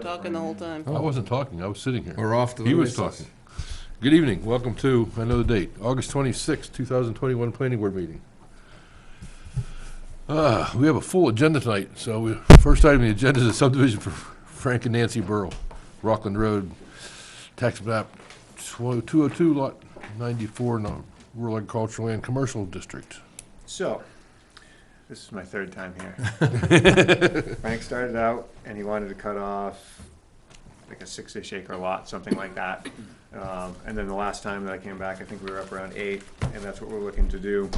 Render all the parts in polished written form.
talking the whole time. I wasn't talking, I was sitting here. We're off to the He was races. talking. Good evening, welcome to, I know the date, August 26, 2021 Planning Board meeting. We have a full agenda tonight, so first item on the agenda is a subdivision for Frank and Nancy Burrow, Rockland Road, tax map 202, lot 94, rural agricultural land, commercial district. So, this is my third time here. Frank started out and he wanted to cut off like a 6-ish acre lot, something like that. And then the last time that I came back, I think we were up around 8, and that's what we're looking to do.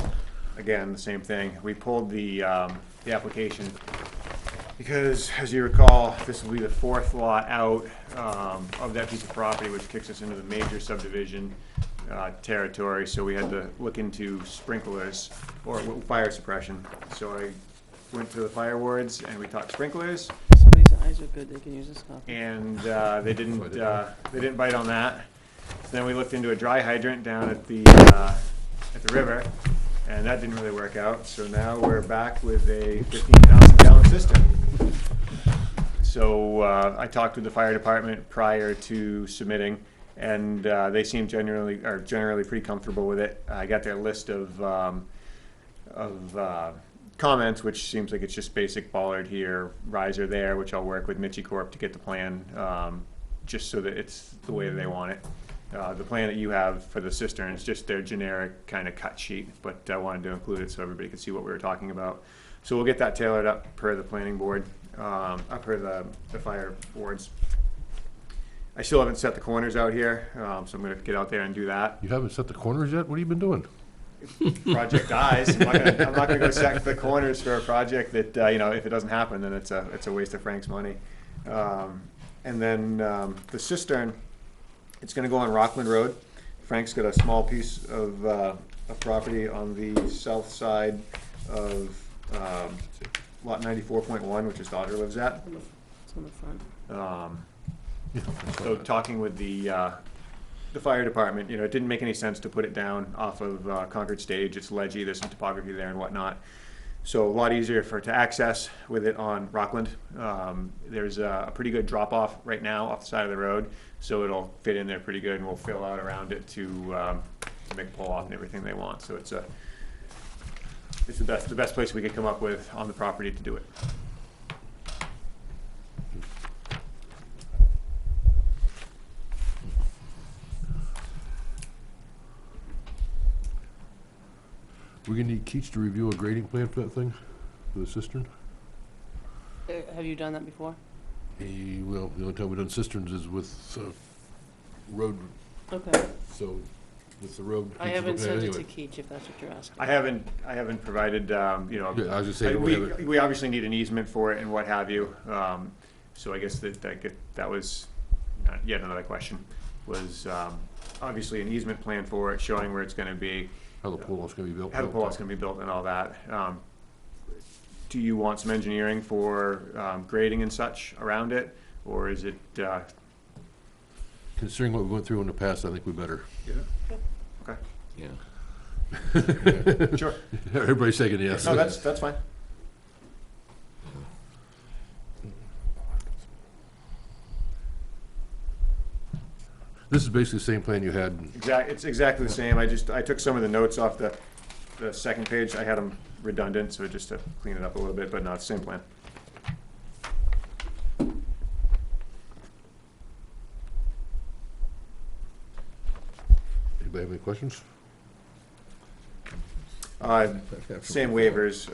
Again, the same thing. We pulled the application because, as you recall, this will be the 4th lot out of that piece of property, which kicks us into the major subdivision territory. So we had to look into sprinklers or fire suppression. So I went to the fire wards and we talked sprinklers, Somebody's eyes are good, they can use this copy. and they didn't bite on that. So then we looked into a dry hydrant down at the river, and that didn't really work out. So now we're back with a 15,000 gallon cistern. So I talked with the fire department prior to submitting, and they seem generally pretty comfortable with it. I got their list of comments, which seems like it's just basic bollard here, riser there, which I'll work with Mitchie Corp to get the plan, just so that it's the way that they want it. The plan that you have for the cistern is just their generic kind of cut sheet, but I wanted to include it so everybody could see what we were talking about. So we'll get that tailored up per the planning board, per the fire boards. I still haven't set the corners out here, so I'm gonna get out there and do that. You haven't set the corners yet? What have you been doing? Project dies. I'm not gonna go set the corners for a project that, if it doesn't happen, then it's a waste of Frank's money. And then the cistern, it's gonna go on Rockland Road. Frank's got a small piece of property on the south side of lot 94.1, which his daughter lives at. It's on the front. So talking with the fire department, it didn't make any sense to put it down off of Concord Stage. It's ledgy, there's some topography there and whatnot. So a lot easier to access with it on Rockland. There's a pretty good drop off right now off the side of the road, so it'll fit in there pretty good, and we'll fill out around it to make a pull off and everything they want. So it's the best place we could come up with on the property to do it. We're gonna need Keach to review a grading plan for that thing, for the cistern? Have you done that before? He will. The only time we've done cisterns is with road, Okay. so with the road. I Keach is haven't looking at sent it to anyway. Keach, if that's what you're asking. I haven't provided, Yeah, I was gonna say, we obviously need an easement for it and what have you. So I guess that was yet another question, was obviously an easement plan for it, showing where it's gonna be, how the pull-off's gonna be built. how the pull-off's gonna be built and all that. Do you want some engineering for grading and such around it, or is it, Considering what we went through in the past, I think we better. okay? Yeah. Sure. Everybody's saying yes. No, that's fine. This is basically the same plan you had. It's exactly the same. I took some of the notes off the second page. I had them redundant, so just to clean it up a little bit, but no, it's the same plan. Anybody have any questions? Same waivers,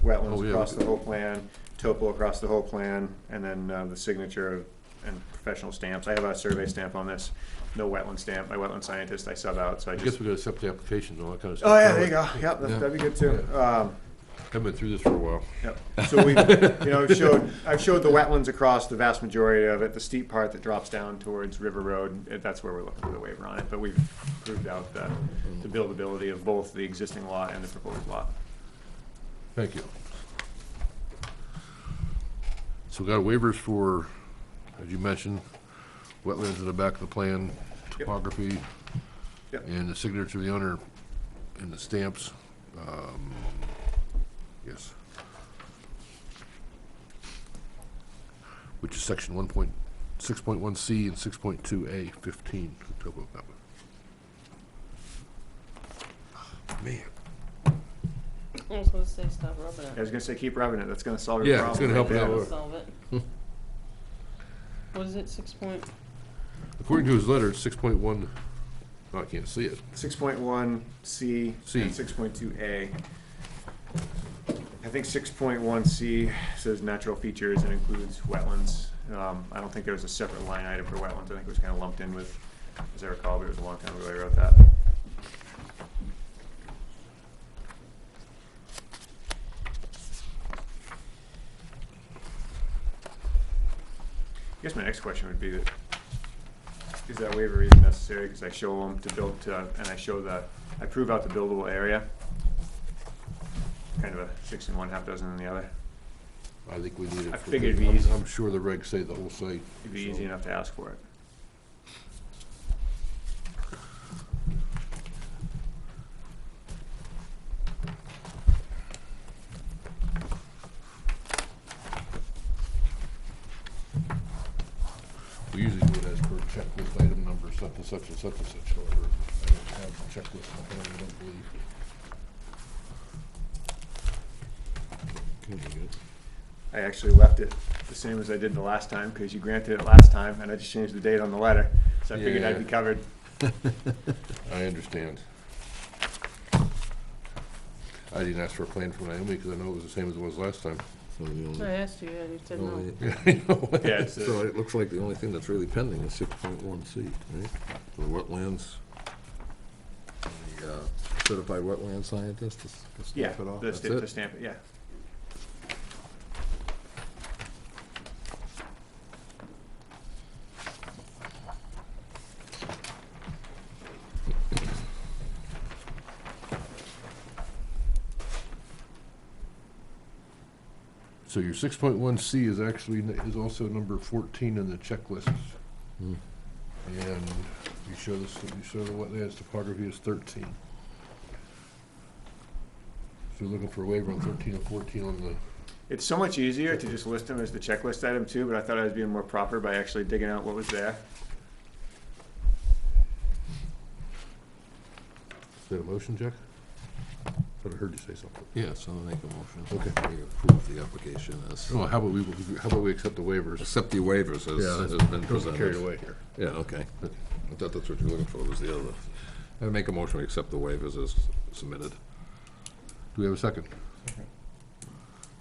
wetlands Oh, yeah. across the whole plan, topo across the whole plan, and then the signature and professional stamps. I have a survey stamp on this, no wetland stamp. My wetland scientist I sub out, so I I guess just. we gotta accept the applications and all that kind of stuff. Oh yeah, there you go. Yep, that'd be good too. I've been through this for a while. Yep. So I've showed the wetlands across the vast majority of it. The steep part that drops down towards River Road, that's where we're looking for the waiver on it. But we've proved out the buildability of both the existing lot and the proposed lot. Thank you. So we got waivers for, as you mentioned, wetlands in the back of the plan, topography, Yep. and the signature of the owner and the stamps. Yes. which is section 6.1C and 6.2A 15. Man. I was gonna say stop rubbing I it. was gonna say, keep rubbing it, that's gonna solve your Yeah, it's problem. gonna help right it there. out. Solve it. What is it, 6 point? According to his letter, it's 6.1, oh, I can't see it. 6.1C C. and 6.2A. I think 6.1C says natural features and includes wetlands. I don't think there was a separate line item for wetlands. I think it was kind of lumped in with, as I recall, but it was a long time ago I wrote that. I guess my next question would be that, is that waiver even necessary? Because I show them to build to, and I prove out the buildable area. Kind of a 6 in one, half dozen in the other. I think we need it. I figured it'd be I'm- easy. I'm sure the regs say the whole site. It'd be so- easy enough to ask for it. We usually do it as per checklist item number, such and such and such and such, however, I don't have the checklist, I don't believe. Okay, we good. I actually left it the same as I did the last time, because you granted it last time, and I just changed the date on the letter. So I figured I'd be Yeah. covered. I understand. I didn't ask for a plan from Naomi, because I know it was the same as it was last time. So the I only, asked you, and you said no. only- Yeah, I know. Yeah, it's, so it looks like the only thing that's really pending is 6.1C, right? The wetlands, the certified wetland scientist to yeah, stamp it off, the that's the it? stamp it, yeah. So your 6.1C is actually, is also number 14 in the checklist. Hmm. And you show this, you show the wetlands topography is 13. So you're looking for a waiver on 13 and 14 on the, It's so much easier to just list them as the checklist item too, but I thought I was being more proper by actually digging out what was there. is that a motion, Jack? But I heard you say something. Yeah, so I'll make a motion. Okay. We approve the application as, Oh, how about we accept the waivers? accept the waivers as Yeah, has been don't get carried presented. away here. Yeah, okay. I thought that's what you were looking for, was the other. I make a motion, we accept the waivers as submitted. Do we have a second?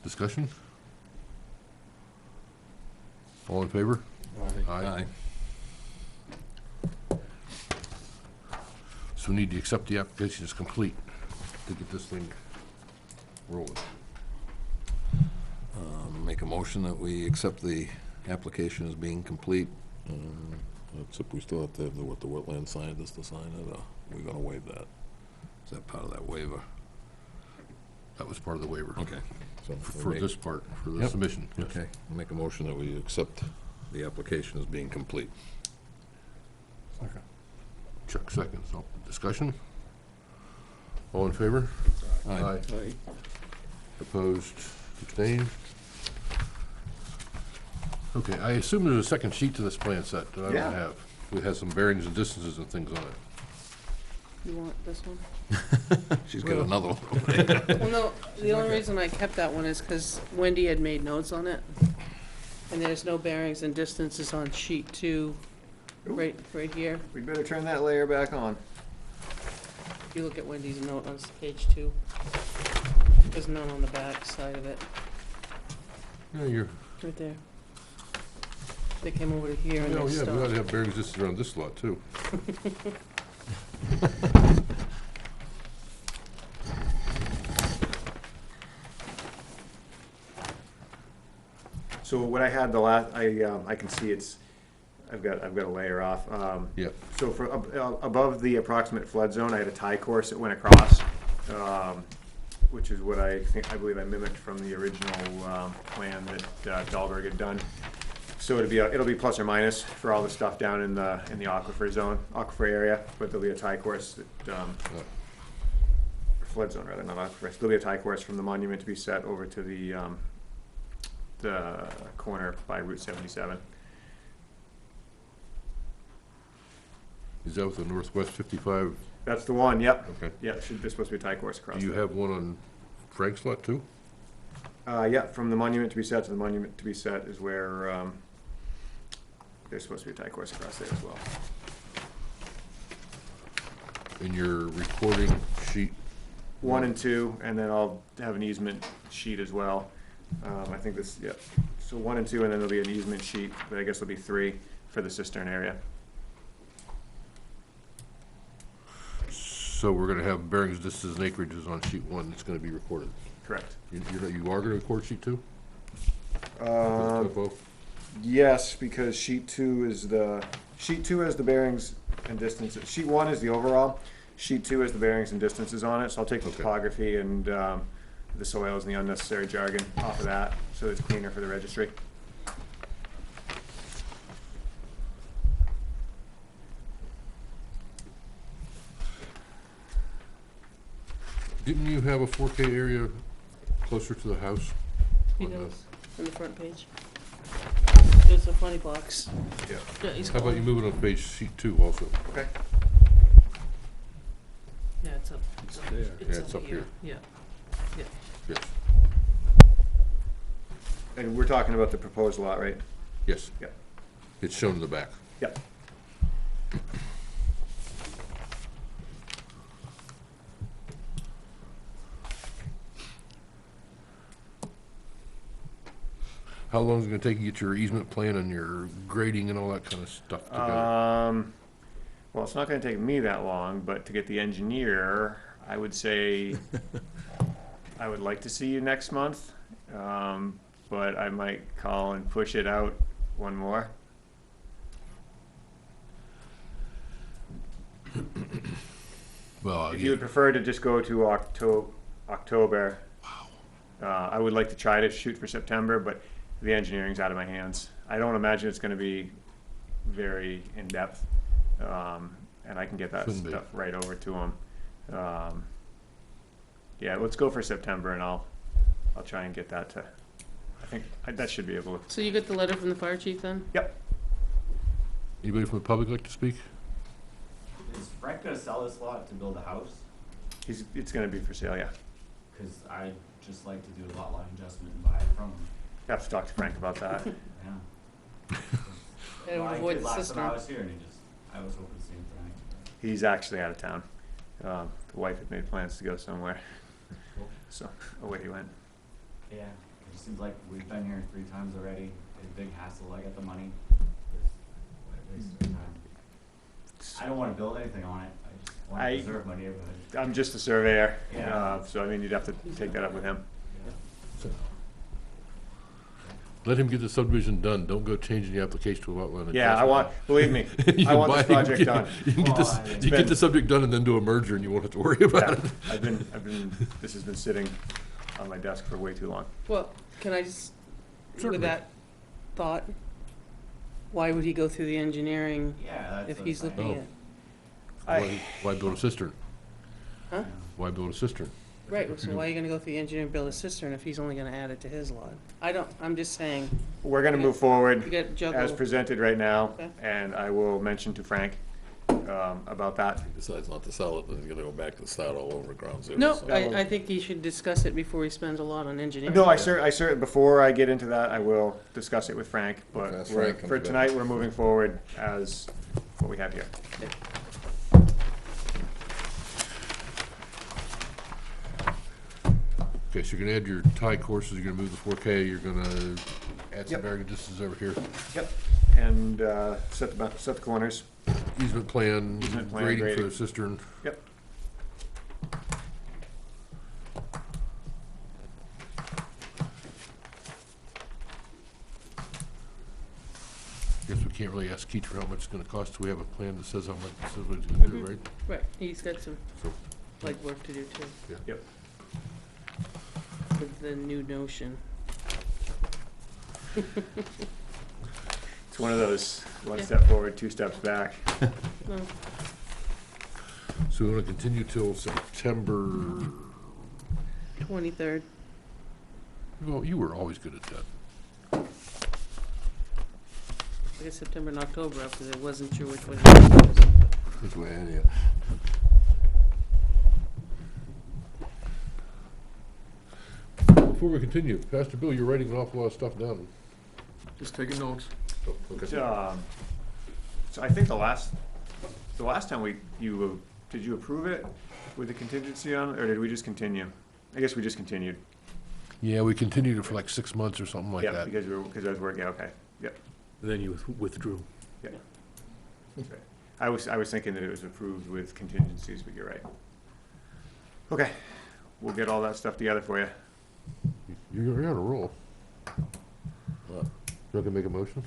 Discussion? All in favor? Aye. So we need to accept the application as complete to get this thing rolling. Make a motion that we accept the application as being complete. Except we still have to have the wetland scientist to sign it, or we're gonna waive that? Is that part of that waiver? That was part of the waiver. Okay. So For we make- this part, for the Yep. submission. yes. Okay, make a motion that we accept the application as being complete. Chuck seconds. So, discussion? All in favor? Aye. Opposed? Abstained? Okay, I assume there's a second sheet to this plan set that I Yeah. don't have. It has some bearings and distances and things on it. You want this one? She's got another one. Well, no, the only reason I kept that one is because Wendy had made notes on it. And there's no bearings and distances on sheet 2, right here. We better turn that layer back on. If you look at Wendy's note on page 2, there's none on the back side of it, Yeah, you're, right there. They came over to here and oh, they yeah, we ought to stopped. have bearings and distances around this lot, too. So what I had I can see I've got a layer off. Yep. So for, above the approximate flood zone, I had a tie course that went across, which is what I believe I mimicked from the original, plan that, Dahlberg had done. So it'll be plus or minus for all the stuff down in the aquifer area, but there'll be a tie course that, flood zone rather, not aquifer. There'll be a tie course from the monument to be set over to the the corner by Route 77. Is that with the Northwest 55? That's the one, yep. Okay. Yeah, there's supposed to be a tie course across Do you there. have one on Frank's lot too? Yeah, from the monument to be set to the monument to be set is where, there's supposed to be a tie course across there as well. In your recording sheet? 1 and 2, and then I'll have an easement sheet as well. I think this, yeah, so 1 and 2, and then there'll be an easement sheet, but I guess there'll be 3 for the cistern area. So we're gonna have bearings, distances, and acreages on sheet 1, it's gonna be recorded. Correct. You are gonna record sheet 2? Um, Yes, because sheet 2 is the bearings and distances. Sheet 1 is the overall. Sheet 2 has the bearings and distances on it, so I'll take the Okay. topography and the soils and the unnecessary jargon off of that, so it's cleaner for the registry. Didn't you have a 4K area closer to the house? He On the- does, on the front page. There's a funny box. Yeah. Yeah, he's How about you calling. move it on page sheet 2 also? Okay. Yeah, it's up. It's up, Yeah, it's up here. Yeah. Yes. And we're talking about the proposed lot, right? Yes. Yep. It's shown in the back. Yep. How long is it gonna take you to get your easement plan and your grading and all that kind of stuff together? Well, it's not gonna take me that long, but to get the engineer, I would say, I would like to see you next month, but I might call and push it out one more. Well, If you would prefer to just go to October, I would like to try to shoot for September, but the engineering's out of my hands. I don't imagine it's gonna be very in-depth, and I can get that Shouldn't be. stuff right over to him. Yeah, let's go for September, and I'll try and get that to, I think, that should be able to, So you got the letter from the fire chief then? yep. Anybody from the public like to speak? Is Frank gonna sell this lot to build a house? It's gonna be for sale, yeah. Cause I'd just like to do a lot line adjustment and buy it from him, Have to talk to Frank about that. yeah. And Well, I avoid did the last time cistern. I was here and I was hoping to see him tonight. He's actually out of town. The wife had made plans to go somewhere, Cool. so away he went. Yeah, it just seems like we've been here 3 times already, it's a big hassle, I got the money, just waste of time. I don't wanna build anything on it, I just wanna I- preserve my neighborhood. I'm just a surveyor, Yeah. so I mean, you'd have to take that up with him. Let him get the subdivision done, don't go changing the application to a lot line adjustment. Yeah, I want, believe me, You I can want buy this it, project you done. You can get Well, this, I mean- you get the subject done and then do a merger and you won't have to worry about Yeah, it. I've been, this has been sitting on my desk for way too long. Well, can I just, Certainly. with that thought, why would he go through the engineering Yeah, that's if what he's I'm looking saying. at? Why build a cistern? Huh? Why build a cistern? Right, so why are you gonna go through the engineer and build a cistern if he's only gonna add it to his lot? I'm just saying, We're gonna move you forward got juggle. as presented right now, Okay. and I will mention to Frank, about that. He decides not to sell it, then he's gonna go back and start all over ground zero. No, so- I think he should discuss it before he spends a lot on engineering. No, before I get into that, I will discuss it with Frank, but Okay, that's we're- Frank, for comes back. tonight, we're moving forward as what we have here. Okay, so you're gonna add your tie courses, you're gonna move the 4K, you're gonna add some Yep. bearing distances over here. Yep. And, set the corners. Easement plan, Easement plan, grading for grading. the cistern. Yep. Guess we can't really ask Keith for how much it's gonna cost, we have a plan that says how much, says what it's gonna do, Mhm. right? Right, he's got some, So- like, work to do too, Yep. with the new notion. It's one of those, one Yeah. step forward, 2 steps back. No, So we wanna continue till September, 23rd. well, you were always good at that. I got September and October up, because I wasn't sure which one. it was. Which way, yeah. Before we continue, Pastor Bill, you're writing an awful lot of stuff down. Just taking notes. Oh, okay. So I think the last time did you approve it with the contingency on, it, or did we just continue? I guess we just continued. Yeah, we continued it for like 6 months or something like Yeah, that. because I was working, okay, yep. Then you withdrew. Okay. I was thinking that it was approved with contingencies, but you're right. Okay, we'll get all that stuff together for you. You're on a roll. What? You want to make a motion?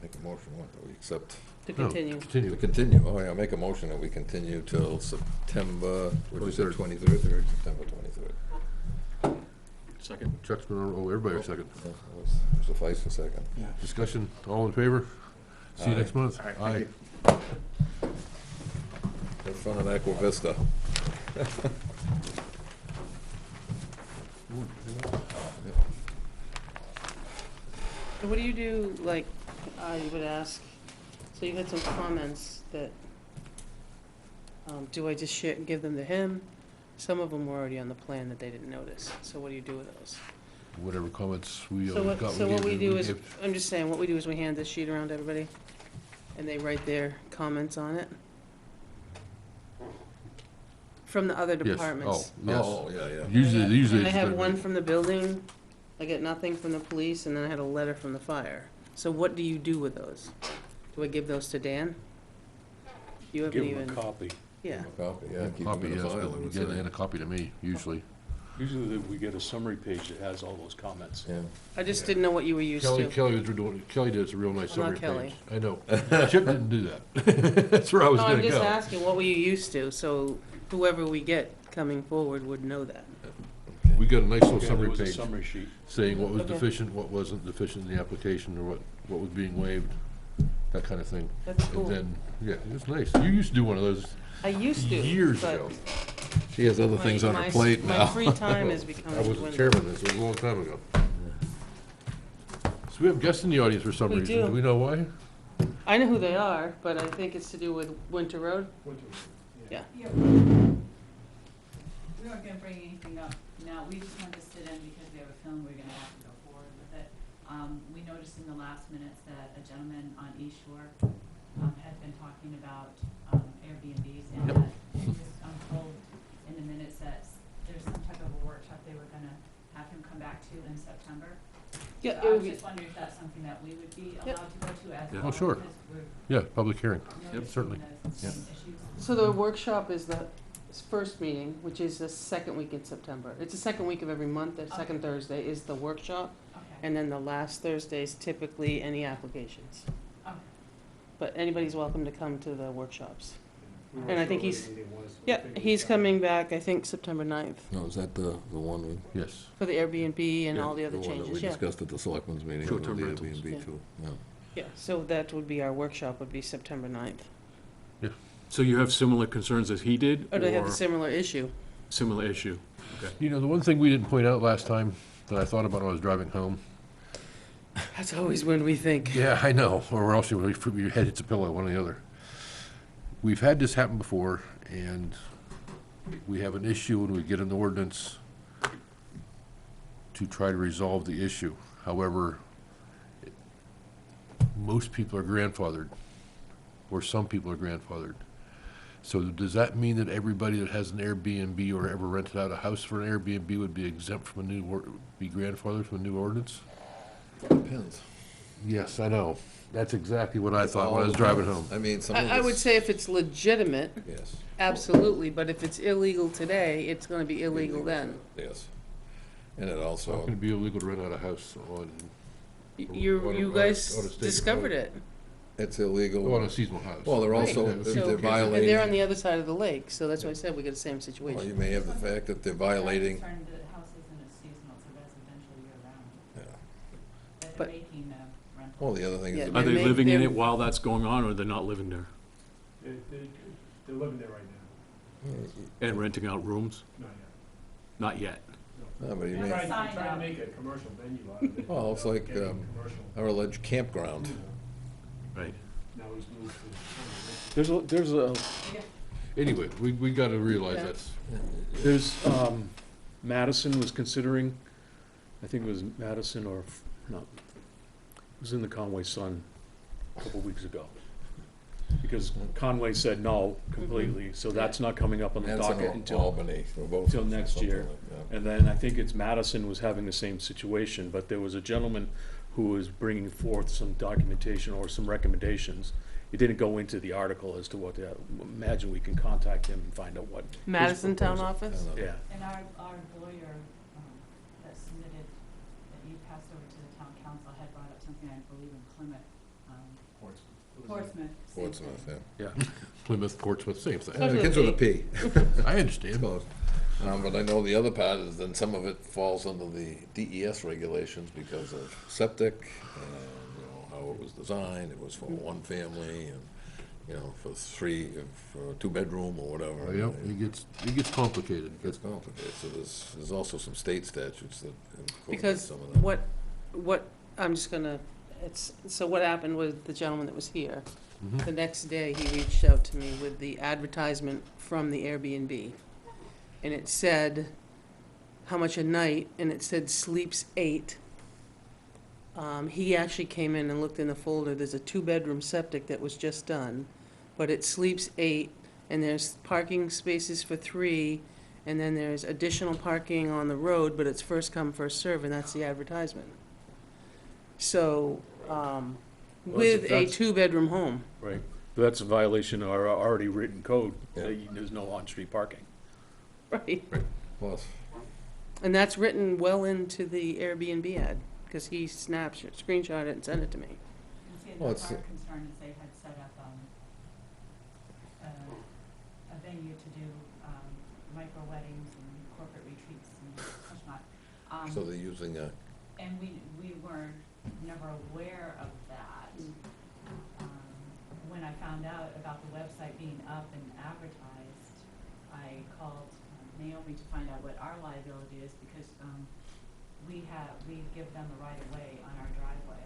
Make a motion, what, that we accept, To No, continue. to Continue. continue, oh yeah, make a motion that we continue till September, what did you say, 23rd. 23rd, September 23rd. Second. Chuck's been on a roll, everybody a second. Yeah, that suffice a second. Discussion, all in favor? See you Aye. next month. All right, thank you. Have fun at Aqua Vista. And what do you do, like, you would ask, so you had some comments that, do I just give them to him? Some of them were already on the plan that they didn't notice, so what do you do with those? Whatever comments we So what, got. so what we do is, gave- I'm just saying, what we do is we hand this sheet around to everybody, and they write their comments on it. From the other Yes, departments. oh, yes. Oh, yeah, yeah. Usually And I it's have been- one from the building, I get nothing from the police, and then I had a letter from the fire. So what do you do with those? Do I give those to Dan? You haven't Give them even, a copy. yeah. Copy, yeah, keep them Copy, in the yes, file. I but would yeah, say. and a copy to me, usually. Usually we get a summary page that has all those comments. Yeah. I just didn't know what you were used Kelly, to. Kelly does a real nice I'm not summary Kelly. page. I know. Chip didn't do that. That's where I was No, gonna I'm just go. asking, what were you used to, so whoever we get coming forward would know that. We got a nice little Yeah, there summary was a page summary sheet. saying what was Okay. deficient, what wasn't deficient in the application, or what was being waived, that kind of thing. That's And cool. then, yeah, it's nice. You used to do one of those I used to, years but ago. She has other my- things on her my- plate now. My free time is becoming I was the dwindling. chairman, this was a long time ago. So we have guests in the audience for some We reason. do. Do we know why? I know who they are, but I think it's to do with Winter Road. Yeah. Yeah. We weren't gonna bring anything up now, we just wanted to sit in because we have a feeling we're gonna have to go forward with it. We noticed in the last minutes that a gentleman on East Shore, had been talking about, Airbnbs and Yep. that, and just, I'm told in the minutes that there's some type of a workshop they were gonna have him come back to in September. Yeah, So it I would was be, just wondering if that's something that we would be Yep. allowed to go to as Yeah. well. Oh, sure. because we're Yeah, public hearing. noticing certainly. the same Yep. issues. so the workshop is the first meeting, which is the second week in September. It's the second week of every month, the second Okay. Thursday is the workshop, Okay. and then the last Thursday is typically any applications. Okay. But anybody's welcome to come to the workshops. We And weren't I sure think what he's- the meeting was, so we Yeah, figured he's it out. coming back, I think, September 9th, No, is that the one we? Yes. for the Airbnb and Yeah, all the other one that changes, we yeah. discussed at the selectmen's meeting. Short-term with the rentals. Airbnb Yeah. too, yeah. Yeah, so that would be our workshop, would be September 9th. So you have similar concerns as he did, Or do they have or a similar issue? similar issue? You know, the one thing we didn't point out last time that I thought about when I was driving home. That's always when we think. Yeah, I know, or else your head hits a pillow, one or the other. We've had this happen before, and we have an issue and we get an ordinance to try to resolve the issue. However, most people are grandfathered, or some people are grandfathered. So does that mean that everybody that has an Airbnb or ever rented out a house for an Airbnb would be exempt from a new, be grandfathered from a new ordinance? Depends. Yes, I know. That's exactly what I thought when I was driving home. I mean, some of I would it's- say if it's legitimate, Yes. absolutely, but if it's illegal today, it's gonna be illegal then. Yes. And it It's also, not gonna be illegal to rent out a house on, You, On a- you on a- guys on a state discovered road. it. it's on illegal. a seasonal house. Well, they're Right. also, Yeah, if so- they're And they're on violating, the other side of the lake, so that's why I said we got the same well, you situation. may have the fact that they're violating, I'm concerned the house isn't a seasonal, it's a residential year-round, yeah. that But- they're making the rental. Well, the other thing Yeah, is, Are They they make living in them- it while that's going on, or they're not living there? They're living there right now, And renting out rooms? not yet. Not yet. no, but you Yeah. may, Right. Trying to make a commercial venue out of it. Well, it's like, Getting um, commercial, our alleged campground. you Right. Now he's moved to the There's a, Anyway, we gotta realize Yeah. that's, Madison was considering, I think it was Madison or, no, it was in the Conway Sun a couple weeks ago. Because Conway said no completely, so that's not coming up on the Madison docket or until, Albany, or both. until next something year. like that. And then I think it's Madison was having the same situation, but there was a gentleman who was bringing forth some documentation or some recommendations. It didn't go into the article as to what, imagine we can contact him and find out what. his Madison Town proposal- Office? Yeah, And our lawyer, that submitted, that you passed over to the town council had brought up something, I believe in Plymouth, Portsmouth. same Portsmouth, thing. yeah. yeah. Plymouth, Portsmouth, same It thing. begins with a P. I understand. Close. But I know the other part is then some of it falls under the DES regulations because of septic and, you know, how it was designed. It was for one family and, you know, for for a two-bedroom or whatever. Oh, yeah, it gets complicated. It's complicated. So there's also some state statutes that incorporate Because some of that. what, I'm just gonna, so what happened with the gentleman that was here? Mhm. The next day, he reached out to me with the advertisement from the Airbnb. And it said, how much a night, and it said sleeps 8. He actually came in and looked in the folder, there's a 2-bedroom septic that was just done, but it sleeps 8, and there's parking spaces for 3, and then there's additional parking on the road, but it's first come, first serve, and that's the advertisement. So, with a that's- 2-bedroom home, Right, but that's a violation of our already written code, Yeah. there's no on-street parking. right? Plus, And that's written well into the Airbnb ad, because he screenshot it and sent it to me. And see, Well, that's it's- our concern is they had set up, a venue to do, micro weddings and corporate retreats and such not. so they're using a, And we were never aware of that. When I found out about the website being up and advertised, I called Naomi to find out what our liability is, because, we give them the right of way on our driveway.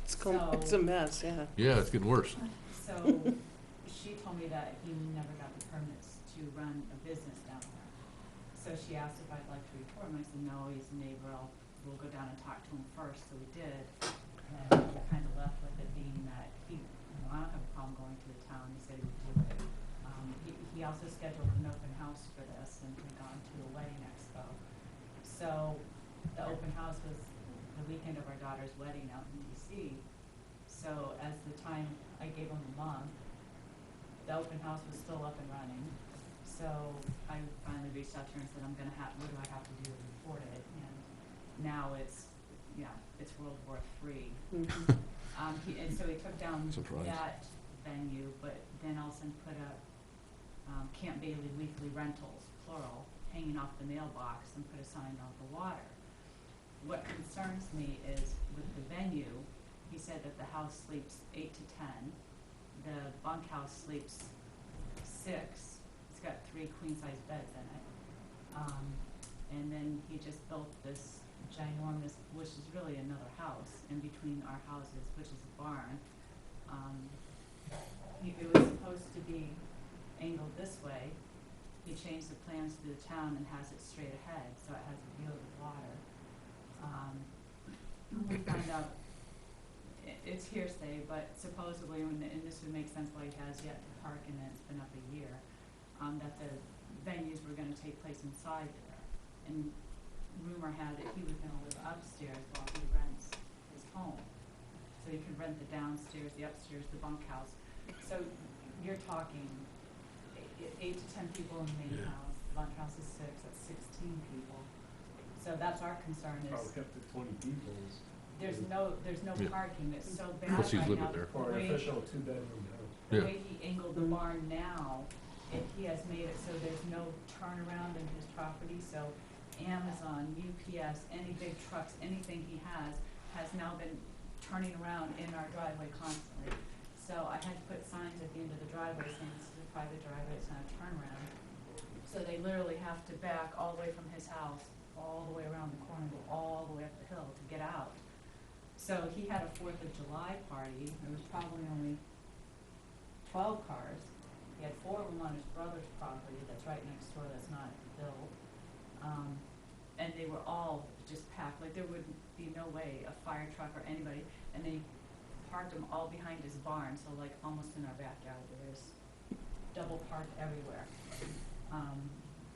It's a mess, yeah. Yeah, it's getting worse. So she told me that he never got the permits to run a business down there. So she asked if I'd like to report him. I said, no, he's a neighbor. We'll go down and talk to him first. So we did. And we kind of left with it being that I don't have a problem going to the town. He said he would do it. He also scheduled an open house for this and had gone to a wedding expo. So the open house was the weekend of our daughter's wedding out in DC. So as the time, I gave him a month, the open house was still up and running. So I finally reached out to her and said, what do I have to do to report it? And now it's World War III. Mhm. And so he took down Surprise. that venue, but then also put up Camp Bailey Weekly Rentals, plural, hanging off the mailbox, and put a sign on the water. What concerns me is with the venue, he said that the house sleeps 8 to 10. The bunkhouse sleeps 6. It's got 3 queen-size beds in it. And then he just built this ginormous, which is really another house, in between our houses, which is a barn. It was supposed to be angled this way. He changed the plans to the town and has it straight ahead, so it has a view of the water. We found out, it's hearsay, but supposedly, and this would make sense why he has yet to park in it, it's been up a year, that the venues were gonna take place inside there. And rumor had it he was gonna live upstairs while he rents his home. So he could rent the downstairs, the upstairs, the bunkhouse. So you're talking 8 to 10 people in the main Yeah. house, the bunkhouse is 6, that's 16 people. So that's our concern Probably is, kept to 20 people there's no Yeah. parking, it's so bad Plus he's right living now. there. for an official 2-bedroom house. The Yeah. way he angled the barn now, he has made it so there's no turnaround in his property, so Amazon, UPS, any big trucks, anything he has now been turning around in our driveway constantly. So I had to put signs at the end of the driveway saying this is a private driveway, it's not a turnaround. So they literally have to back all the way from his house, all the way around the corner, go all the way up the hill to get out. So he had a 4th of July party, there was probably only 12 cars. He had 4 of them on his brother's property that's right next door that's not built. And they were all just packed, like there would be no way a fire truck or anybody, and they parked them all behind his barn, so like almost in our backyard, there is double parked everywhere.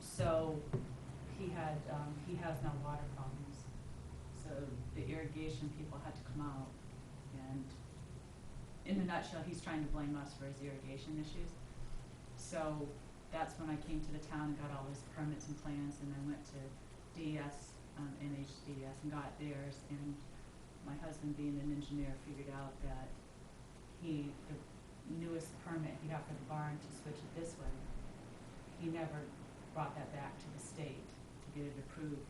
So he has now water problems. So the irrigation people had to come out, and in a nutshell, he's trying to blame us for his irrigation issues. So that's when I came to the town and got all his permits and plans, and I went to DES, NHDES, and got theirs, and my husband, being an engineer, figured out that the newest permit he got for the barn to switch it this way, he never brought that back to the state to get it approved.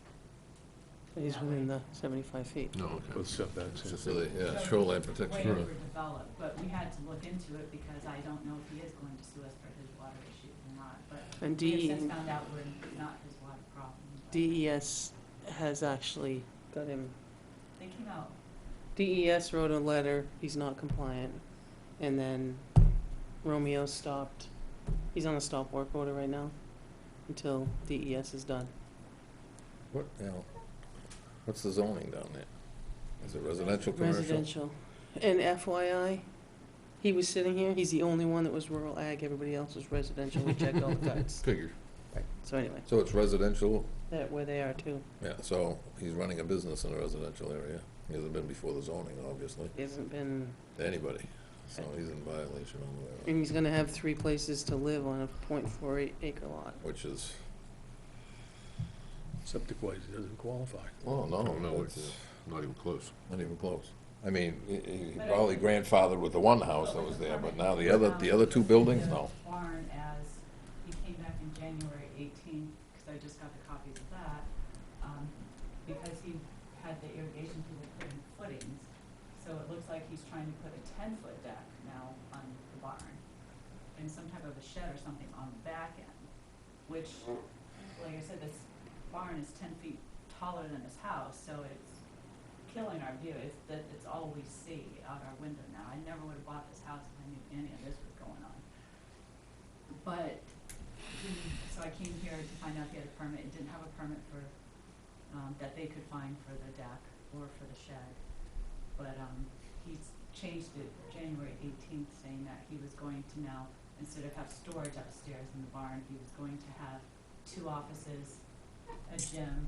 He's that within way. the 75 feet. No, okay. With setbacks. It's just and- really, yeah, So shoreline Way protection. overdeveloped, but we had to look into it because I don't know if he is going to sue us for his water issue or not, but And we have since found out we're not his water problem. but DES has actually got him, They came out, DES wrote a letter, he's not compliant, and then Romeo stopped, he's on a stop work order right now until DES is done. What, you know, what's the zoning down there? Is it residential, commercial? Residential. And FYI, he was sitting here, he's the only one that was rural ag, everybody else was residential, we checked all the cards. Figured. Right, so anyway, So it's residential, that, where they are too, yeah, so he's running a business in a residential area. He hasn't been before the zoning, obviously, hasn't been, to anybody, so he's in violation on the, and he's gonna have 3 places to live on a .48 acre lot. which is, Septic wise, he doesn't qualify. well, no, No, it's it's not even close. not even close. I mean, he probably grandfathered with the one house that was there, but now the other 2 buildings, no. the barn as, he came back in January 18th, because I just got the copies of that, because he had the irrigation people putting footings, so it looks like he's trying to put a 10-foot deck now on the barn, and some type of a shed or something on the back end, which, like I said, this barn is 10 feet taller than his house, so it's killing our view. It's all we see out our window now. I never would have bought this house if I knew any of this was going on. But, so I came here to find out he had a permit. He didn't have a permit for, that they could find for the deck or for the shed. But, he's changed it January 18th, saying that he was going to now, instead of have storage upstairs in the barn, he was going to have 2 offices, a gym.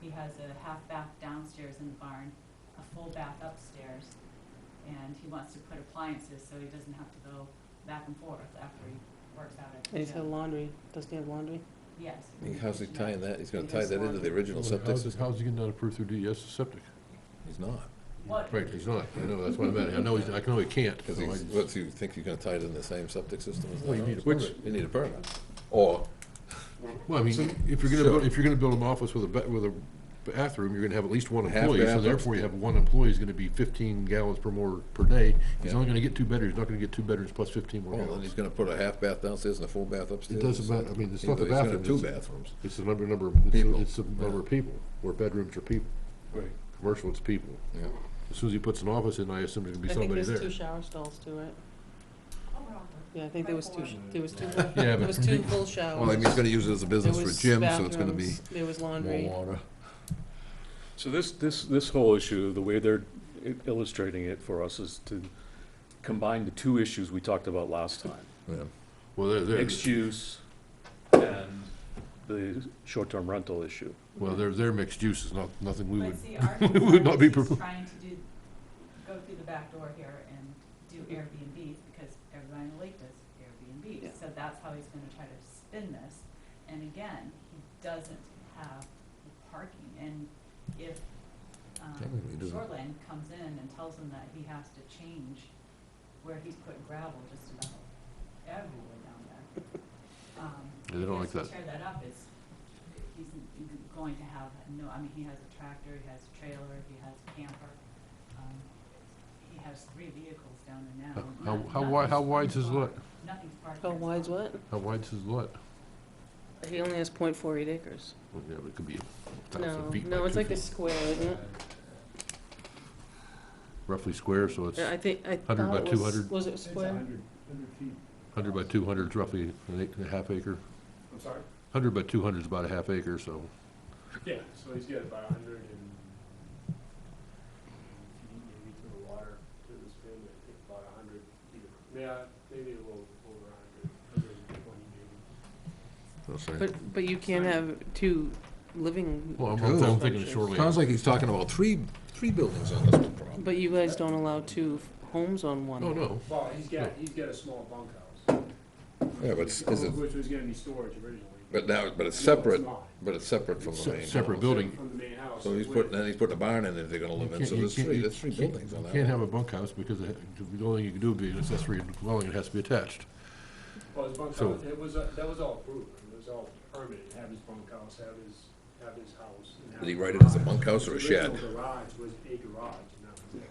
He has a half bath downstairs in the barn, a full bath upstairs, and he wants to put appliances so he doesn't have to go back and forth after he works out at the And he's got gym. laundry, doesn't he have laundry? Yes. How's he tying that? He's gonna He tie has that into the laundry. original septic How's system? how's he getting that approved through DES septic? He's not. What? Right, he's not. I know, that's what I meant. I know he can't. Because so I he's, just- what, do you think you're gonna tie it in the same septic system as the Well, you house? need a Which- permit. You need a permit. Or, Well, I mean, if you're gonna build an office with a bathroom, you're gonna have at least 1 Half employee, so bath therefore you have 1 employee is gonna be 15 gallons per day. He's Yeah. only gonna get 2 bedrooms, he's not gonna get 2 bedrooms plus 15 more well, then he's gallons. gonna put a half bath downstairs and a full bath upstairs. It doesn't matter, I mean, it's not the He's gonna bathroom. have 2 it's- bathrooms. It's the number, People. it's the number of people, where bedrooms are people. Right. Commercial, it's people. Yeah. As soon as he puts an office in, I assume there's gonna be I think somebody there's there. 2 shower stalls too, right? Oh, we're all good. Yeah, I think there was 2, there was 2, Yeah, there but was from 2 the- full showers. Well, I mean, he's gonna use it as a business There for a was gym, so it's gonna be bathrooms, there was more laundry. water. So this whole issue, the way they're illustrating it for us is to combine the 2 issues we talked about last time. Yeah. Well, they're, Mixed use and the short-term rental issue. well, their mixed use is nothing we would, But see, our we would not be concern is propo- he's trying to go through the back door here and do Airbnbs, because everybody in the lake does Airbnbs. Yeah. So that's how he's gonna try to spin this. And again, he doesn't have the parking, and if, Technically, he doesn't. Shoreland comes in and tells him that he has to change where he's put gravel just about everywhere down there. Yeah, they don't like because that. to tear that up is, he's going to have no, I mean, he has a tractor, he has a trailer, he has a camper. He has 3 vehicles down there now. How wide's his lot? Nothing's parked. How there, wide's so- what? How wide's his lot? He only has .48 acres. Well, yeah, but it could be 1,000 No, feet no, by it's 2 like a feet. square, isn't it? roughly square, so it's I think, I 100 by thought it was, 200. was it It's square? 100 feet. 100 by 200 is roughly a half acre. I'm sorry? 100 by 200 is about a half acre, so. Yeah, so he's got about 100 and feet maybe to the water, to this family, I think about 100 feet. Yeah, maybe a little over 100, 120 maybe. I'll say. But you can't have two living. Well, I'm True. thinking of shoreline. Sounds like he's talking about three buildings on this problem. But you guys don't allow two homes on one. Oh, no. Well, he's got a small bunkhouse. Yeah, but is it, Which was gonna be storage originally. but now, but it's No, separate, not. but it's separate from the main Separate house. building. From the main house. So he's With- putting, then he's putting a barn in there they're gonna live in, so there's three buildings on You that. can't one. have a bunkhouse because the only thing you can do would be an accessory dwelling, it has to be attached. Well, his So- bunkhouse, that was all approved, it was all permitted, have his bunkhouse, have his house. And have Did he his write it as a garage. bunkhouse or a His shed? original garage was a garage, and that was it.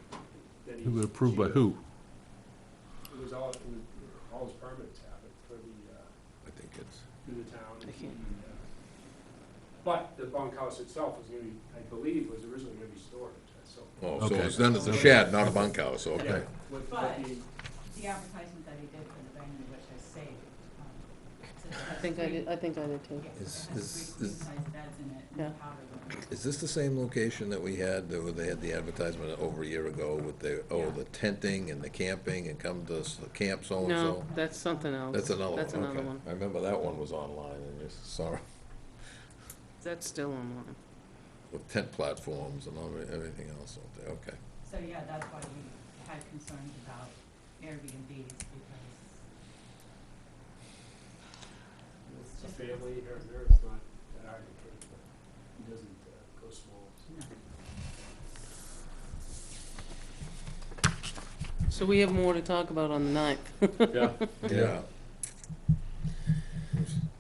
Then Who he- was approved by who? It was all his permits have it for the, I think it's, through the town. I can't- But the bunkhouse itself was gonna be, I believe, was originally gonna be storage, so. oh, so Okay. it's then it's a shed, not a bunkhouse, okay. Yeah, with But- the, The advertisement that he did for the venue, which I saved, says it I has think I three- did, I think I did too. Yes, Is- it has is- three is- queen-size beds in it, Yeah. and powder room. Is this the same location that we had, where they had the advertisement over a year ago with the, Yeah. the tenting and the camping and come to camp so-and-so? No, that's something else. That's another one, That's another okay. one. I remember that one was online and just saw That's still online. with tent platforms and everything else out there, okay. So, yeah, that's why we had concerns about Airbnbs, because it's a family here and there, it's not that hard to take, but he doesn't go small. no. So we have more to talk about on the 9th. Yeah, Yeah.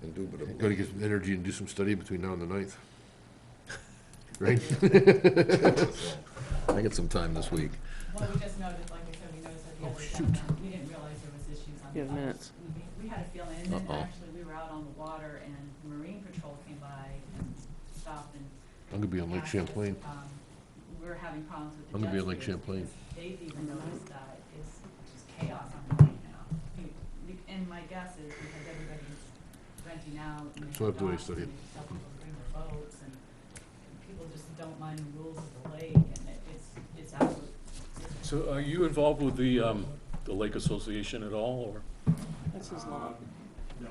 Indubitably. Gotta get some energy and do some study between now and the 9th. Right? I get some time this week. Well, we just noticed, like I said, we noticed that the Oh, other shoot. gentleman, we didn't realize there was issues on the You have others. minutes. We had a feeling, and then Uh-oh. actually, we were out on the water, and the Marine Patrol came by and stopped and I'm gonna be on Lake asked us, Champlain. we were having problems with the I'm gonna be on jet Lake skis, Champlain. because they've even noticed that it's just chaos on the lake now. And my guess is because everybody's renting out and So I have to do any docks study. and they tell people to bring their boats, and people just don't mind the rules of the lake, and it's absolute. so are you involved with the Lake Association at all, or? That's his lot. No,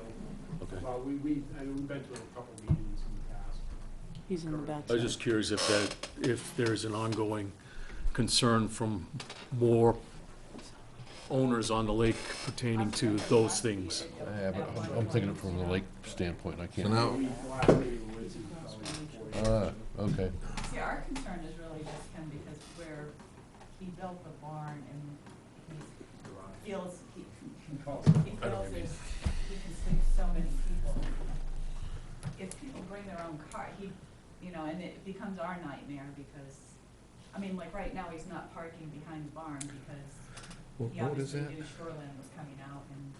Okay. well, we've been to a couple meetings in the past. He's in the back. I was just curious if there's an ongoing concern from more owners on the lake pertaining to those things. Yeah, but I'm thinking it from the lake standpoint, I So can't. now, Last meeting was in probably 4 years. Okay. See, our concern is really just him because he built the barn and he feels, he feels there's, he can sleep so many people. If people bring their own car, and it becomes our nightmare because, I mean, like right now, he's not parking behind the barn because he what is obviously that? knew shoreline was coming out, and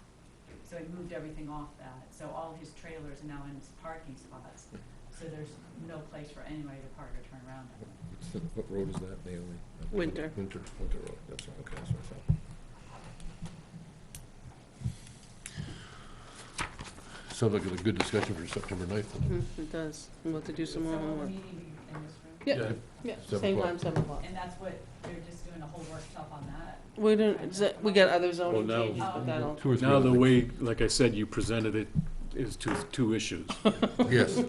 so he moved everything off that. So all his trailers are now in his parking spots, so there's no place for anybody to park or turn around. What road is that, Naomi? Winter. Winter. Winter Road, that's right, okay, that's what I thought. Sounds like a good discussion for September 9th. then. It does. We'll have to do some So more will the homework. meeting be in this room? Yeah, yeah, 7 same o'clock. time, 7 o'clock. And that's what, they're just doing a whole workshop on that? We don't, we got other zoning Well, now- changes, but that'll, 2 or 3 Now, the other way, like I said, you presented it is two issues, things. Yes.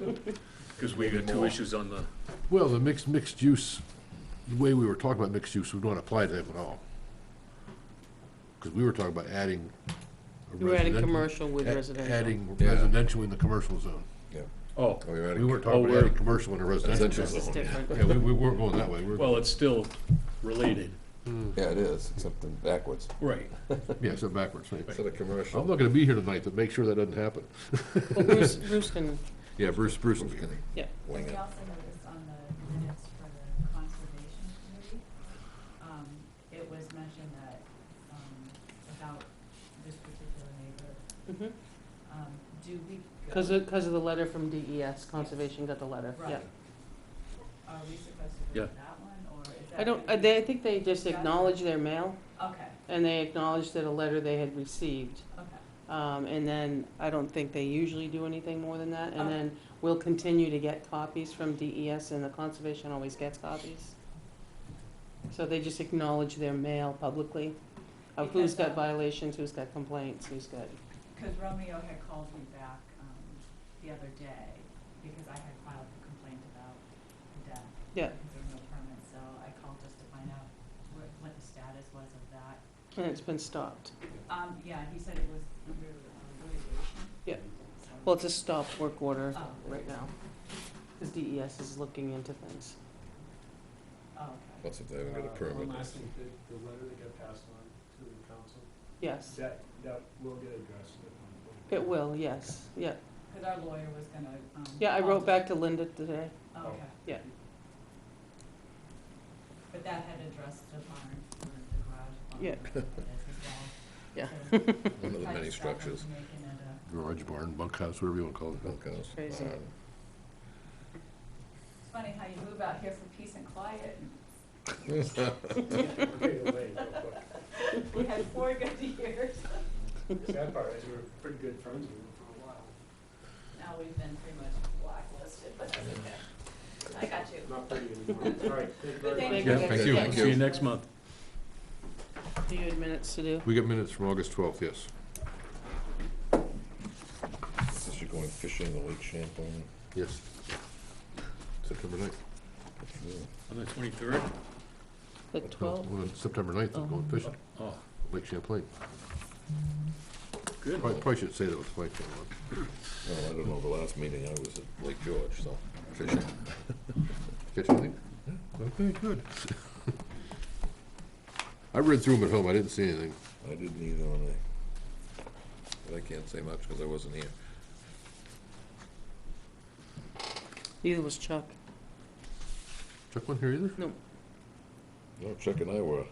because we got two issues on the, Well, the mixed use, the way we were talking about mixed use, we don't apply to them at all. Because we were talking about adding. a we're adding residential- commercial with a- residential. Adding Yeah. residential in the commercial zone. oh, Oh, you're We weren't Oh, talking about we're- adding commercial in a residential Residential This is zone. different. Yeah, we weren't going that way. We're- well, it's still related. Yeah, it is, except in backwards, Right. Yeah, so backwards, right. instead of commercial. I'm not gonna be here tonight to make sure that doesn't happen. Well, Bruce can, Yeah, Bruce can. yeah. So Wing we it. also noticed on the minutes for the conservation committee, it was mentioned that, about this particular neighbor, do we? Because of the letter from DES, Conservation got the letter, yeah. Right. Are we supposed to Yeah. read that one, or is that I don't, gonna I think they just acknowledge their mail, Okay, and they acknowledge that a letter they had received. okay. And then I don't think they usually do anything more than that, and Okay. then we'll continue to get copies from DES, and the conservation always gets copies. So they just acknowledge their mail publicly, of who's Because, got violations, who's got complaints, who's got, Because Romeo had called me back, the other day, because I had filed a complaint about the deck. Yeah. Because there were no permits, so I called just to find out what the status was of that. and it's been stopped. Yeah, he said it was under litigation. Yeah. So- Well, it's a stop work order Oh. right now. The DES is looking into things. Oh, okay. Plus if they haven't got a permit. One last thing, the letter that got passed on to the council, Yes, that will get addressed at one point. it will, yes, yeah. Because our lawyer was gonna, Yeah, I call wrote to- back to Linda today. Oh, okay. Yeah. But that had addressed the barn, or the garage barn. Yeah. as well. Yeah. So One of the tried to many stop them structures. from making it a- Garage barn, bunkhouse, whatever you wanna call it. Bunkhouse. Crazy. It's funny how you move out here for peace and quiet. We're getting away real quick. We had 4 good years. Sad part is we're pretty good friends with them for a while. Now we've been pretty much blacklisted, but that's okay. I got you. Not pretty anymore. All right, thank you very Thank much. you. Yeah, thank you. Thank See you next month. Do you have minutes to do? We got minutes from August 12th, yes. Since you're going fishing in Lake Champlain. Yes. September 9th. On the 23rd? The 12th? Well, September 9th, I'm going fishing, Oh, Lake Champlain. good. Probably should say that was Lake Champlain. Well, I don't know, the last meeting I was at Lake George, so fishing. Catch anything? Okay, good. I read through them at home, I didn't see anything. I didn't either on but I can't say much because I wasn't here. Neither was Chuck. Chuck wasn't here either? No, No, Chuck and I were.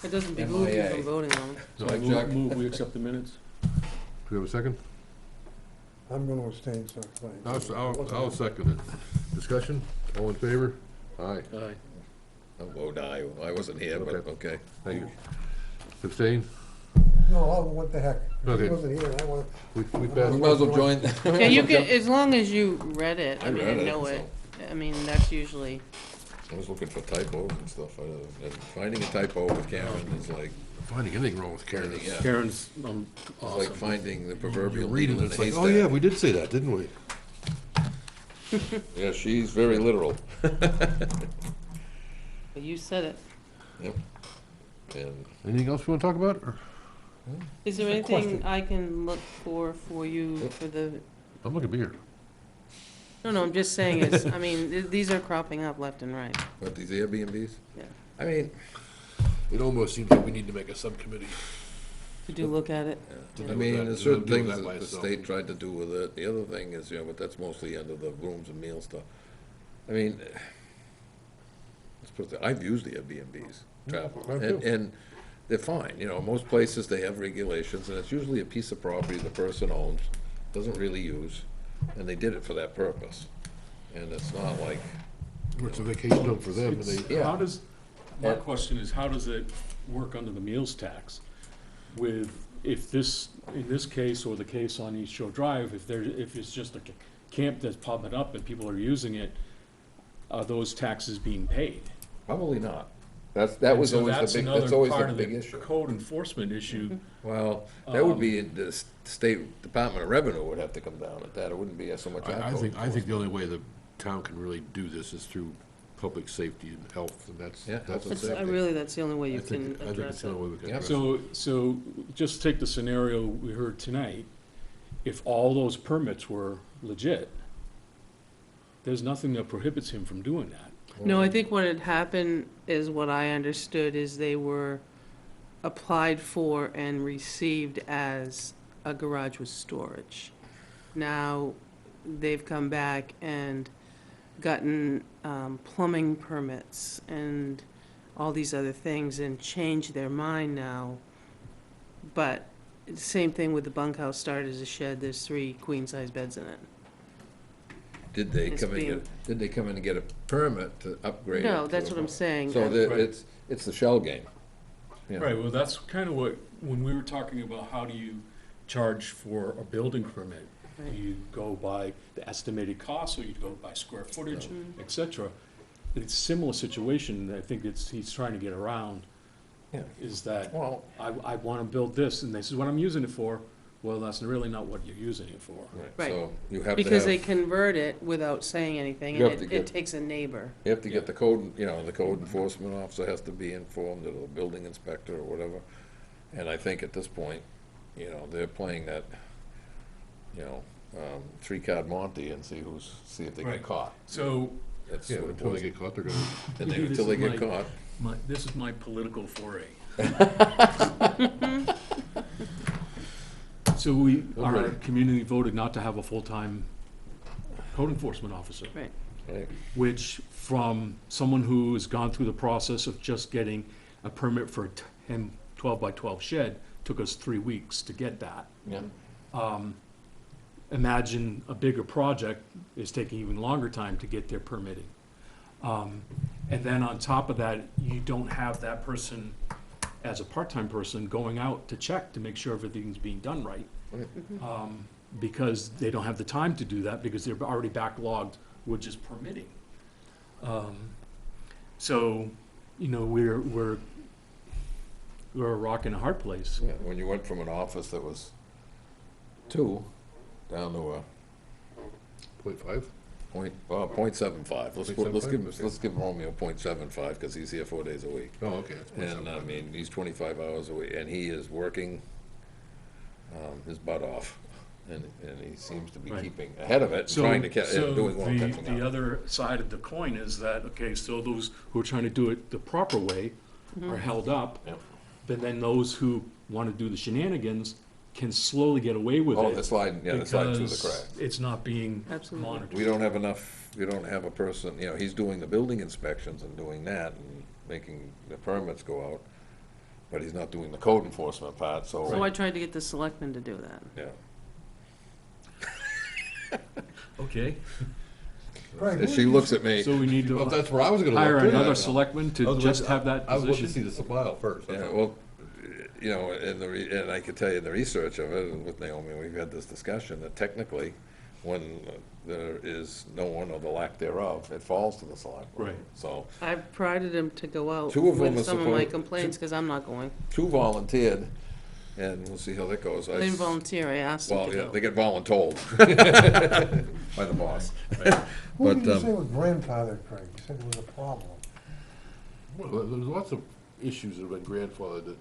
it doesn't behoove you MIA. from voting on them. So I Hi, Jack. move we accept the minutes? Do we have a second? I'm gonna abstain, so it's fine. I'll second it. Discussion, all in favor? Aye, Aye. Oh, no, I wasn't here, but okay. thank you. Abstain? No, what the heck? Okay. He wasn't here, I want, We You passed. might as well join. Yeah, you can, as long as you read it, I I mean, read and it, know it. I mean, that's usually, I was looking for typos and stuff. And finding a typo with Karen is like, Finding anything wrong with Karen. yeah, Karen's, it's like awesome. finding the You proverbial read it, needle in a it's like, haystack. oh yeah, we did say that, didn't we? Yeah, she's very literal. but you said it. Yep. And Anything else we wanna talk about, or? Is there Just a anything question. I can look for you for the, I'm looking beer. no, I'm just saying is, I mean, these are cropping up left and right. what, these Airbnbs? Yeah. I mean, It almost seems like we need to make a subcommittee. Did you look at it? To I do mean, that. there's They'll certain do things that that by the itself. state tried to do with it. The other thing is, but that's mostly under the rooms and meal stuff. I mean, let's put it, I've used the Airbnbs, travel, I and, too. and they're fine, most places they have regulations, and it's usually a piece of property the person owns, doesn't really use, and they did it for that purpose. And it's not like, It's a vacation home for them, and they, Yeah. How does, my Yeah. question is, how does it work under the meals tax? With, if this, in this case, or the case on East Shore Drive, if it's just a camp that's popping up and people are using it, are those taxes being paid? probably not. That was always the big, that's always the big issue. Code enforcement issue. Well, that would be, the State Department of Revenue would have to come down at that, it wouldn't be so much our I code think the only way the town can really do this is through public safety and health, and that's, Yeah, that's. that's That's, really, that's the only way I you think, can I think it's address the it. only way we can Yep. address it. So just take the scenario we heard tonight, if all those permits were legit, there's nothing that prohibits him from doing that. No, I think what had happened is what I understood is they were applied for and received as a garage with storage. Now, they've come back and gotten plumbing permits and all these other things and changed their mind now. But same thing with the bunkhouse started as a shed, there's 3 queen-size beds in it. did they It's come in, being- did they come in and get a permit to upgrade it? No, to that's a what I'm home? saying. So Right. it's the shell game. you know. Right, well, that's kind of what, when we were talking about how do you charge for a building permit? Do Right. you go by the estimated cost, or you go by square footage, et cetera? It's a similar situation, that I think he's trying to get around, Yeah. is that Well, I want to build this, and this is what I'm using it for. Well, that's really not what you're using it for. Right. so you have to Because they have, convert it without saying anything, You and have to it get- takes a neighbor. you have to get the code, the code enforcement officer has to be informed, or the building inspector or whatever. And I think at this point, they're playing that, three-card Monte and see if they Right. get caught. So, That's Yeah, what it until they was. get caught, they're gonna, And then This until they is get my- caught, this is my political foray. So our ready. community voted not to have a full-time code enforcement officer. Right. right? Which, from someone who has gone through the process of just getting a permit for a 12 by 12 shed, took us 3 weeks to get that. Yeah. Imagine a bigger project is taking even longer time to get their permitting. And then on top of that, you don't have that person, as a part-time person, going out to check to make sure everything's being done right. Because they don't have the time to do that, because they're already backlogged with just permitting. So, we're a rock and a hard place. Yeah, when you went from an office that was 2 down to a .5? .75. Let's give 0.75? let's give Romeo .75 because he's here 4 days a week. Oh, okay. That's And I mean, he's 25 hours a week, and he is working his butt off, and he seems to be Right. keeping ahead of it, trying to doing well, catching The up. other side of the coin is that, okay, so those who are trying to do it the proper way are held up. Yep. But then those who want to do the shenanigans can slowly get away with Oh, it. they're sliding through the because cracks. it's not being Absolutely. monitored. We don't have a person, he's doing the building inspections and doing that and making the permits go out, but he's not doing the code enforcement part, So so, I tried to get the selectmen to do that. yeah. Okay, Craig, And she looks at me, so we need Well, to that's where I was gonna hire look too. another selectman to just have that I was looking to see position. the file first. yeah, well, and I could tell you in the research of it, and with Naomi, we've had this discussion, that technically, when there is no one or the lack thereof, it falls to the select board. Right. So, I've prided him to go out Two of them with are some of my supposed- complaints, because I'm not going. 2 volunteered, and we'll see how that goes. I didn't volunteer, I asked them Well, to yeah, go. they get voluntold by the boss. What did But, you say was grandfather, Craig? You said there was a problem. Well, there's lots of issues that have been grandfathered that,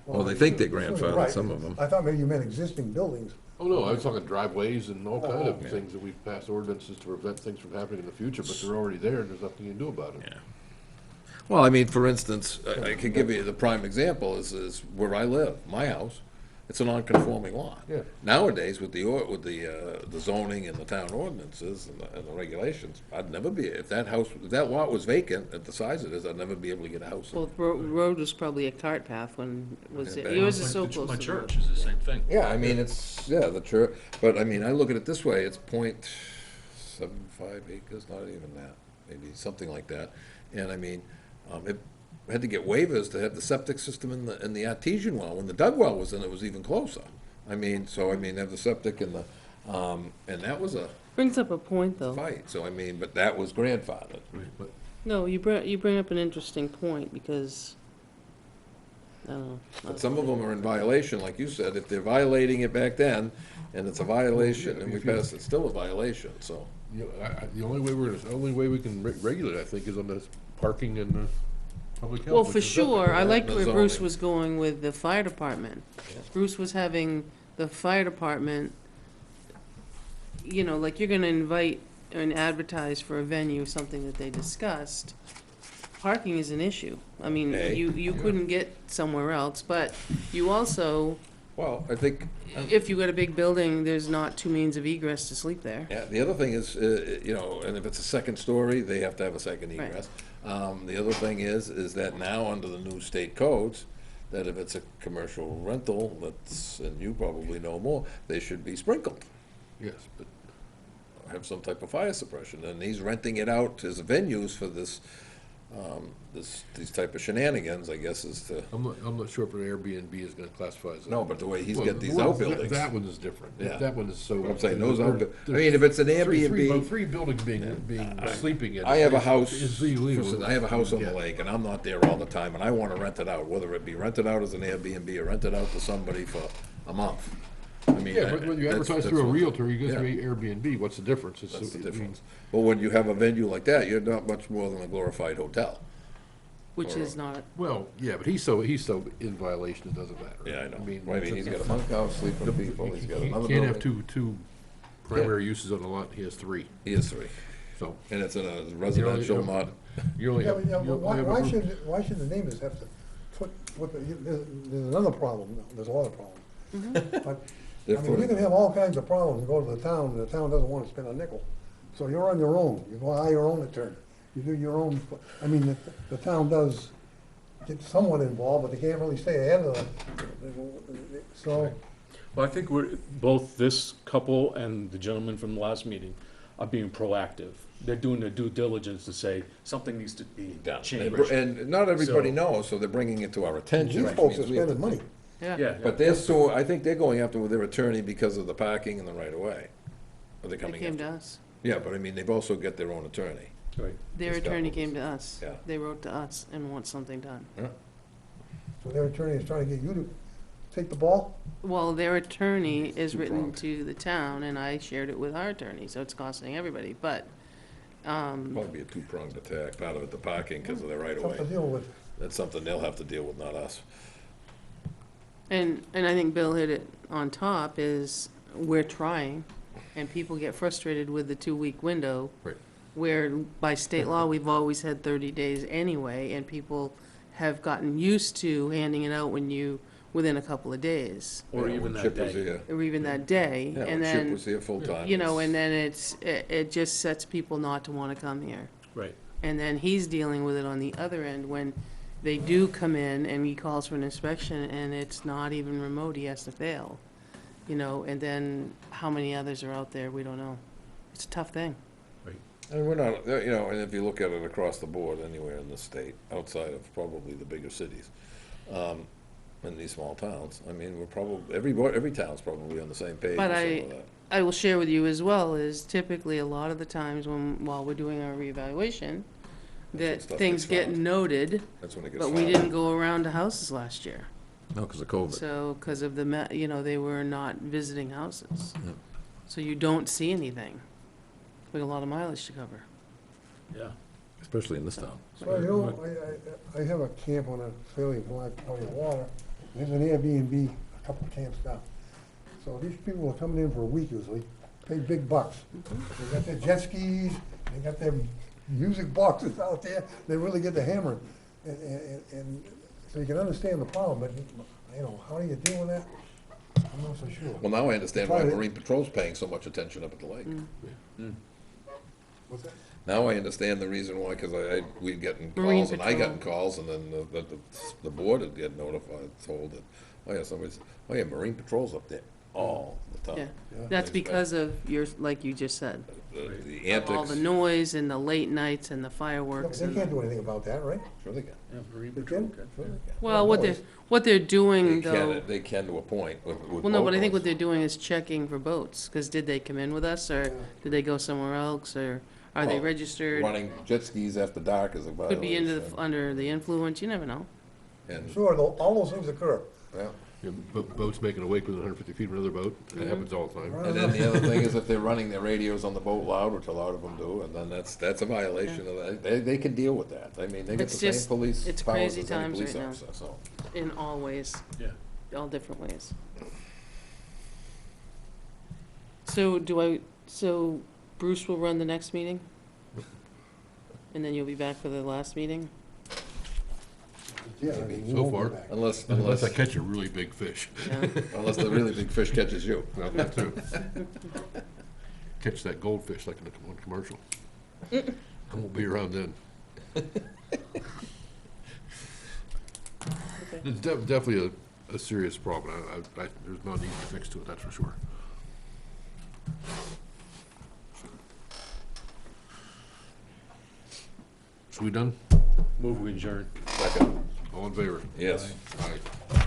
Well, they think they're You're grandfathered, right. some of them. I thought maybe you meant existing buildings. oh no, I was talking driveways and all kind of Yeah. things that we've passed ordinances to prevent things from happening in the future, but they're already there and there's nothing you can do about it. Well, I mean, for instance, I could give you the prime example is where I live, my house. It's a non-conforming lot. Yeah. Nowadays, with the zoning and the town ordinances and the regulations, I'd never be, if that lot was vacant at the size it is, I'd never be able to get a house. Well, road was probably a cart path when, was Yeah, it, yours is so Like close my to the road. church is the same thing. Yeah, I mean, the church, but I mean, I look at it this way, it's .75 acres, not even that, maybe something like that. And I mean, it had to get waivers to have the septic system in the artesian well. When the dug well was in, it was even closer. I mean, have the septic and and that was a Brings up a point, though. fight, so I mean, but that was grandfathered. But No, you bring up an interesting point, because, I don't know. But some of them are in violation, like you said, if they're violating it back then, and it's a violation, and we pass, it's still a violation, so. the only way we can regulate, I think, is on the parking and the public health. Well, which for is sure, I liked The where Bruce zoning. was going with the fire department. Bruce was having the fire department, like you're gonna invite and advertise for a venue, something that they discussed. Parking is an issue. I mean, Hey. you couldn't get somewhere else, but you also, Well, I think, if you got a big building, there's not two means of egress to sleep there. yeah, the other thing is, and if it's a second story, they have to have a second Right. egress. The other thing is that now, under the new state codes, that if it's a commercial rental, and you probably know more, they should be sprinkled. Yes, but have some type of fire suppression, and he's renting it out as venues for this, these type of shenanigans, I guess, is to, I'm not sure if an Airbnb is gonna classify as a. no, but the way he's Well, got these well, outbuildings. That one is different. Yeah. That one is so. What I'm saying, those there- outbuildings, I there's mean, if it's an three- Airbnb. Three buildings being, sleeping in. I have a house, Is illegal. listen, I have a house on the Yeah. lake, and I'm not there all the time, and I wanna rent it out, whether it be rented out as an Airbnb or rented out to somebody for a month. I mean, Yeah, but when you that's- advertise through a that's what- realtor, you go through Yeah. Airbnb, what's the difference? That's the I mean, difference. But when you have a venue like that, you're not much more than a glorified hotel. Which is not, Well, yeah, but he's so in violation, it doesn't matter. Yeah, I know. mean, I mean, he's got a bunkhouse, sleeping people, he's got You another can't have building. two primary uses on a lot, he has three, He has three, so. and it's in a residential, not, You only Yeah, have, but, yeah, you but only have a group- why should the neighbors have to put, there's another problem, there's a lot of problems. But, they're I mean, you footing. can have all kinds of problems and go to the town, and the town doesn't wanna spend a nickel. So you're on your own, you go hire your own attorney, you do your own, I mean, the town does get somewhat involved, but they can't really stay ahead of the, so, Well, I think both this couple and the gentleman from the last meeting are being proactive. They're doing their due diligence to say something needs to be Done. changed. And not everybody So- knows, so they're bringing it to our attention. you which folks are means we have to- spending money. yeah. Yeah. But they're so, I think they're going after with their attorney because of the parking and the right of way. Are they They coming came to after? us. Yeah, but I mean, they've also got their own attorney. Right. Their These attorney couples. came to us. Yeah. They wrote to us and want something done. So their attorney is trying to get you to take the ball? Well, their attorney is Two written pronged. to the town, and I shared it with our attorney, so it's costing everybody, but, Probably be a two-pronged attack, part of it the parking because of their right of Tough to way. deal with. That's something they'll have to deal with, not us. and I think Bill hit it on top, is we're trying, and people get frustrated with the 2-week window. Right. Where by state law, we've always had 30 days anyway, and people have gotten used to handing it out within a couple of days, Or Yeah, even when that Chip was day. here. or even that day, Yeah, and when Chip then, was here full-time. you know, it's- and then it just sets people not to want to come here. Right. And then he's dealing with it on the other end when they do come in and he calls for an inspection and it's not even remote, he has to fail. You know, and then how many others are out there, we don't know. It's a tough thing. And we're not, you know, and if you look at it across the board, anywhere in the state, outside of probably the bigger cities, in these small towns, I mean, we're probably, every town's probably on the same page with But some of that. I will share with you as well, is typically a lot of the times while we're doing our reevaluation, That's when that stuff things gets get filed. noted, That's when it gets but filed. we didn't go around to houses last year. No, because of COVID. So, because of you know, they were not visiting houses. Yep. So you don't see anything. We got a lot of mileage to cover. Yeah. Especially in this town. Well, you know, I have a camp on a fairly wide body of water. There's an Airbnb, a couple of camps down. So these people are coming in for a week usually, pay big bucks. They got their jet skis, they got their music boxes out there, they really get the hammer. And so you can understand the problem, but, you know, how do you deal with that? I'm not so sure. Well, now I understand why Try it. Marine Patrol's paying so much attention up at the lake. What's that? Now I understand the reason why, because we'd gotten Marine calls, and I Patrol. gotten calls, and then the board would get notified, told that, oh yeah, somebody's, oh yeah, Marine Patrol's up there all the Yeah, time. that's because of your, like you just said, The all antics. the noise and the late nights and the Look, fireworks they and, can't do anything about that, right? Sure they can. Yeah, Marine They Patrol, can? okay. Sure they can. well, what they're doing They though. can, they can to a point with Well, no, but I think boat what they're doing is checking for boats, because did they come in with us, or did they go somewhere else, or are they Well, registered? running jet skis after dark is a Could be violation. under the influence, you never know. And, Sure, all those things occur. yeah. You know, boats making a wake within 150 feet of another boat, it happens all the time. Right. And then the other thing is if they're running their radios on the boat loud, which a lot of them do, and then that's a violation of that. They can deal with that. I mean, they get It's the same just- police it's powers crazy as any times police right now. officer, so. In all ways, Yeah. all different ways. So Bruce will run the next meeting? And then you'll be back for the last meeting? Yeah, I mean, you So won't be far. back. Unless I catch a really big fish. Yeah. Unless the really big fish catches you. Well, that too. Catch that goldfish like in the one commercial. I won't be around then. It's definitely a serious problem. There's no easy fix to it, that's for sure. So we done? Move we adjourn. Second, All in favor? yes. Aye.